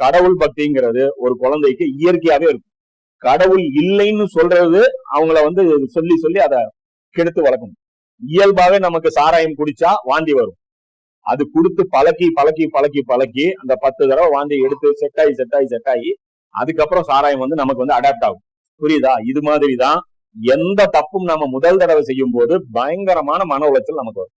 கடவுள் பக்திங்கிறது ஒரு குழந்தைக்கு இயற்கையாவே இருக்கும். கடவுள் இல்லைன்னு சொல்றது அவங்கள சொல்லி சொல்லி அதை கெடுத்து வளர்க்கணும். இயல்பாவே நமக்கு சாராயம் குடிச்சா வாந்தி வரும். அது கொடுத்து பழக்கி பழக்கி பழக்கி பழக்கி அந்த 10 தடவை வாந்தி எடுத்து செட் ஆகி அதுக்கப்புறம் சாராயம் நமக்கு அடாப்ட் ஆகும். புரியுதா? இது மாதிரிதான் எந்த தப்பும் நம்ம முதல் தடவை செய்யும் போது பயங்கரமான மன உளைச்சல் நமக்கு வரும்.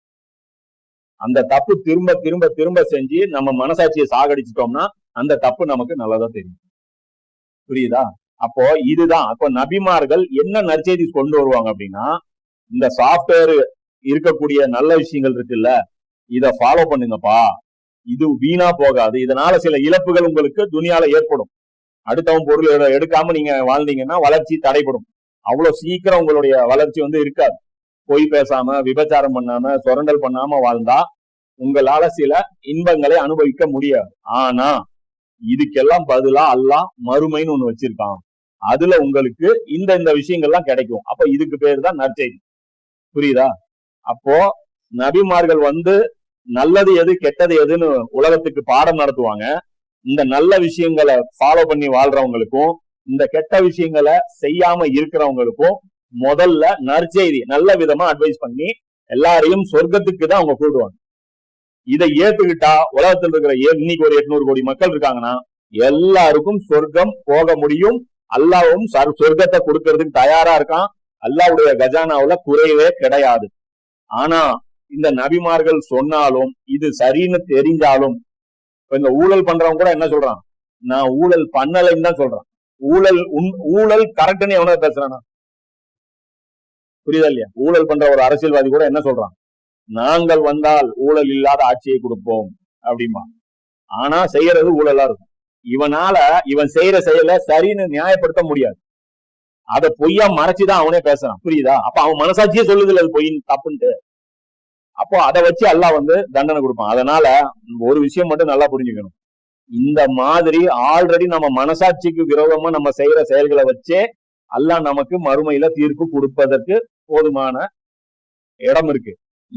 அந்த தப்பு திரும்ப திரும்ப திரும்ப செஞ்சு நம்ம மனசாட்சியை சாகடிச்சிட்டோம்னா அந்த தப்பு நமக்கு நல்லதா தெரியும். புரியுதா? அப்போ இதுதான். அப்போ நபிமார்கள் என்ன நற்செய்தி கொண்டு வருவாங்க அப்படின்னா, இந்த சாஃப்ட்வேர் இருக்கக்கூடிய நல்ல விஷயங்கள் இருக்குல்ல, இத ஃபாலோ பண்ணுங்கப்பா, இது வீணா போகாது, இதனால சில இழப்புகள் உங்களுக்கு துனியால ஏற்படும். அடுத்தவன் பொருள் எடுக்காம நீங்க வாழ்ந்தீங்கன்னா வளர்ச்சி தடைப்படும். அவ்வளவு சீக்கிரம் உங்களுடைய வளர்ச்சி இருக்காது. பொய் பேசாம, விபச்சாரம் பண்ணாம, சுரண்டல் பண்ணாம வாழ்ந்தா உங்களால சில இன்பங்களை அனுபவிக்க முடியாது. ஆனா இதுக்கெல்லாம் பதிலா அல்லாஹ் மறுமைன்னு ஒண்ணு வச்சிருக்கான். அதுல உங்களுக்கு இந்த விஷயங்கள்லாம் கிடைக்கும். அப்ப இதுக்கு பேரு தான் நற்செய்தி. புரியுதா? அப்போ நபிமார்கள் நல்லது எது கெட்டது எதுன்னு உலகத்துக்கு பாடம் நடத்துவாங்க. இந்த நல்ல விஷயங்களை ஃபாலோ பண்ணி வாழ்றவங்களுக்கும் இந்த கெட்ட விஷயங்களை செய்யாம இருக்கிறவங்களுக்கும் முதல்ல நற்செய்தி நல்ல விதமா அட்வைஸ் பண்ணி எல்லாரையும் சொர்க்கத்துக்கு தான் அவங்க கூடுவாங்க. இதை ஏத்துக்கிட்டா உலகத்தில் இருக்கிற இன்னைக்கு ஒரு 800 கோடி மக்கள் இருக்காங்கன்னா எல்லாருக்கும் சொர்க்கம் போக முடியும். அல்லாவும் சொர்க்கத்தை கொடுக்கறதுக்கு தயாரா இருக்கான். அல்லாவுடைய கஜானாவுல குறைவே கிடையாது. ஆனா இந்த நபிமார்கள் சொன்னாலும் இது சரின்னு தெரிஞ்சாலும் இந்த ஊழல் பண்றவங்க கூட என்ன சொல்றான்? நான் ஊழல் பண்ணலைன்னு தான் சொல்றான். ஊழல் கரெக்ட்னு எவனோ பேசுறானா? புரியுதா இல்லையா? ஊழல் பண்ற ஒரு அரசியல்வாதி கூட என்ன சொல்றான்? நாங்கள் வந்தால் ஊழல் இல்லாத ஆட்சியை கொடுப்போம் அப்படிமா. ஆனா செய்யறது ஊழலா இருக்கும். இவன் செய்யற செயலை சரின்னு நியாயப்படுத்த முடியாது. அதை பொய்யா மறைச்சுதான் அவனே பேசுறான். புரியுதா? அப்ப அவன் மனசாட்சியே சொல்லுது அது பொய் தப்புன்ட்டு. அப்போ அதை வச்சு அல்லாஹ் தண்டனை கொடுப்பான். அதனால ஒரு விஷயம் மட்டும் நல்லா புரிஞ்சுக்கணும். இந்த மாதிரி ஆல்ரெடி நம்ம மனசாட்சிக்கு விரோதமா நம்ம செய்யற செயல்களை வச்சே அல்லாஹ் நமக்கு மறுமையில தீர்ப்பு கொடுப்பதற்கு போதுமான இடம் இருக்கு.